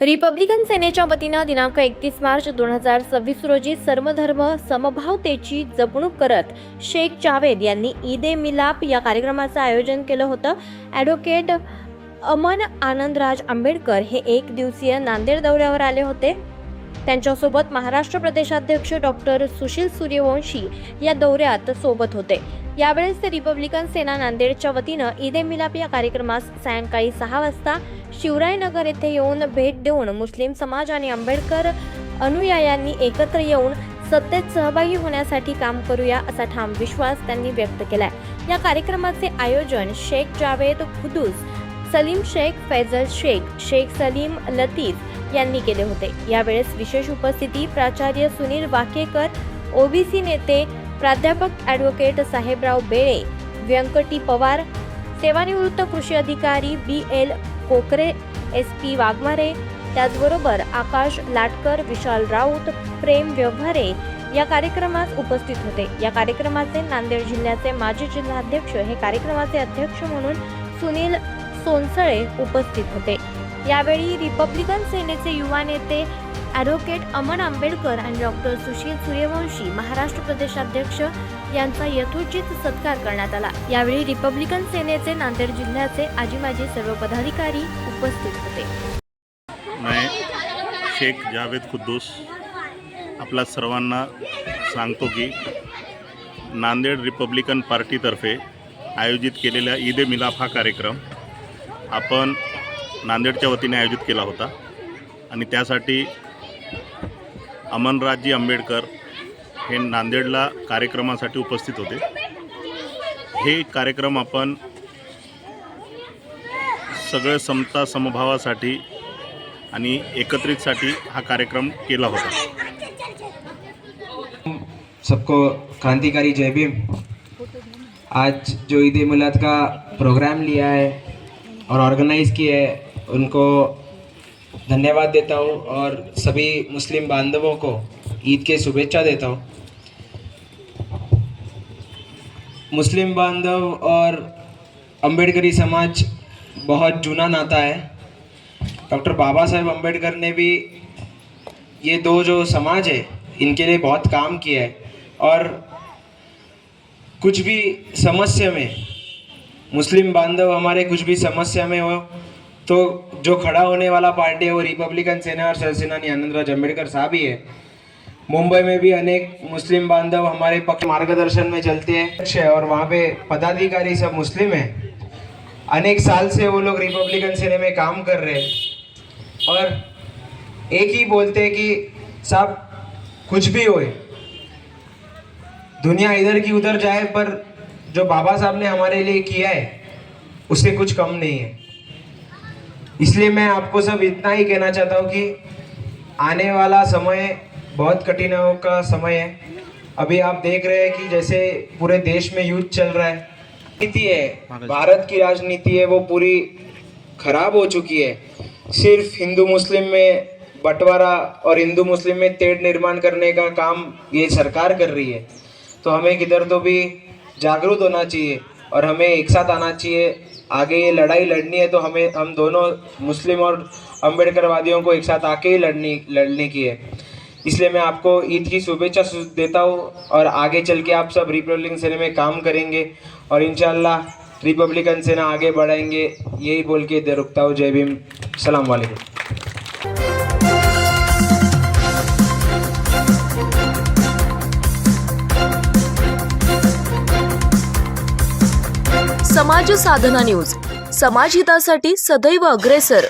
Republican सेनेच्या वतीनं दिनांक 31 मार्च 2026 रोजी सर्वधर्म समभावतेची जपणूक करत शेख जावेद यांनी ईद ए मिलाप या कार्यक्रमाचं आयोजन केलं होतं। ॲडव्होकेट अमन आनंदराज आंबेडकर हे एक दिवसीय नांदेड दौऱ्यावर आले होते। त्यांच्यासोबत महाराष्ट्र प्रदेशाध्यक्ष डॉक्टर सुशील सूर्यवंशी या दौऱ्यात सोबत होते। यावेळेस रिपब्लिकन सेना नांदेडच्या वतीनं ईद ए मिलाप या कार्यक्रमास सायंकाळी 6 वाजता शिवरायनगर येथे येऊन भेट देऊन मुस्लिम समाज आणि आंबेडकर अनुयायांनी एकत्र येऊन सत्तेत सहभागी होण्यासाठी काम करूया असा ठाम विश्वास त्यांनी व्यक्त केलाय। या कार्यक्रमाचे आयोजन शेख जावेद खुदूस, सलीम शेख, फैजल शेख, शेख सलीम लतीफ यांनी केले होते। यावेळेस विशेष उपस्थिती प्राचार्य सुनील वाकेकर, ओबीसी नेते प्राध्यापक ॲडव्होकेट साहेबराव बेळे, व्यंकटी पवार, सेवानिवृत्त कृषी अधिकारी BL कोकरे, SP वाघमारे, त्याचबरोबर आकाश लाटकर, विशाल राऊत, प्रेम व्यवहारे या कार्यक्रमास उपस्थित होते। या कार्यक्रमाचे नांदेड जिल्ह्याचे माजी जिल्हाध्यक्ष हे कार्यक्रमाचे अध्यक्ष म्हणून सुनील सोनसळे उपस्थित होते। यावेळी रिपब्लिकन सेनेचे युवा नेते ॲडव्होकेट अमन आंबेडकर आणि डॉक्टर सुशील सूर्यवंशी महाराष्ट्र प्रदेशाध्यक्ष यांचा यथोचित सत्कार करण्यात आला। यावेळी रिपब्लिकन सेनेचे नांदेड जिल्ह्याचे आजी-माजी सर्व पदाधिकारी उपस्थित होते। मैं शेख जावेद खुद्दूस आपला सर्वांना सांगतो की नांदेड रिपब्लिकन पार्टीतर्फे आयोजित केलेल्या ईद ए मिलाप हा कार्यक्रम आपण नांदेडच्या वतीने आयोजित केला होता आणि त्यासाठी अमनराजी आंबेडकर हे नांदेडला कार्यक्रमासाठी उपस्थित होते। हे कार्यक्रम आपण सगळे समता समभावासाठी आणि एकत्रितसाठी हा कार्यक्रम केला होता। सबको क्रांतिकारी जय भीम। आज जो ईद ए मिलाद का प्रोग्राम लिया है और ऑर्गेनाइज़ किया है उनको धन्यवाद देता हूँ और सभी मुस्लिम बांधवों को ईद के शुभेच्छा देता हूँ। मुस्लिम बांधव और अम्बेडकरी समाज बहुत जूना नाता है। डॉक्टर बाबा साहेब अम्बेडकर ने भी ये दो जो समाज है इनके लिए बहुत काम किया है और कुछ भी समस्या में मुस्लिम बांधव हमारे कुछ भी समस्या में हो तो जो खड़ा होने वाला पार्टी है वो रिपब्लिकन सेना और सरसेनानी आनंदराज आंबेडकर साहब ही है। मुंबई में भी अनेक मुस्लिम बांधव हमारे पक्ष मार्गदर्शन में चलते हैं और वहाँ पे पदाधिकारी सब मुस्लिम हैं। अनेक साल से वो लोग रिपब्लिकन सेना में काम कर रहे हैं और एक ही बोलते हैं कि साहब कुछ भी होए, दुनिया इधर की उधर जाए, पर जो बाबा साहब ने हमारे लिए किया है उससे कुछ कम नहीं है। इसलिए मैं आपको सब इतना ही कहना चाहता हूँ कि आने वाला समय बहुत कठिनाइयों का समय है। अभी आप देख रहे हैं कि जैसे पूरे देश में युद्ध चल रहा है, नीति है भारत की राजनीति है वो पूरी खराब हो चुकी है। सिर्फ हिंदू मुस्लिम में बंटवारा और हिंदू मुस्लिम में तेढ़ निर्माण करने का काम ये सरकार कर रही है। तो हमें किधर तो भी जागरूक होना चाहिए और हमें एक साथ आना चाहिए। आगे ये लड़ाई लड़नी है तो हम दोनों मुस्लिम और अम्बेडकरवादियों को एक साथ आके ही लड़ने की है। इसलिए मैं आपको ईद की शुभेच्छा देता हूँ और आगे चल के आप सब रिपब्लिकन सेना में काम करेंगे और इंशाल्लाह रिपब्लिकन सेना आगे बढ़ाएंगे। यही बोल के इधर रुकता हूँ। जय भीम, सलाम वालेकुम। समाज साधना न्यूज, समाजहितासाठी सदैव अग्रेसर।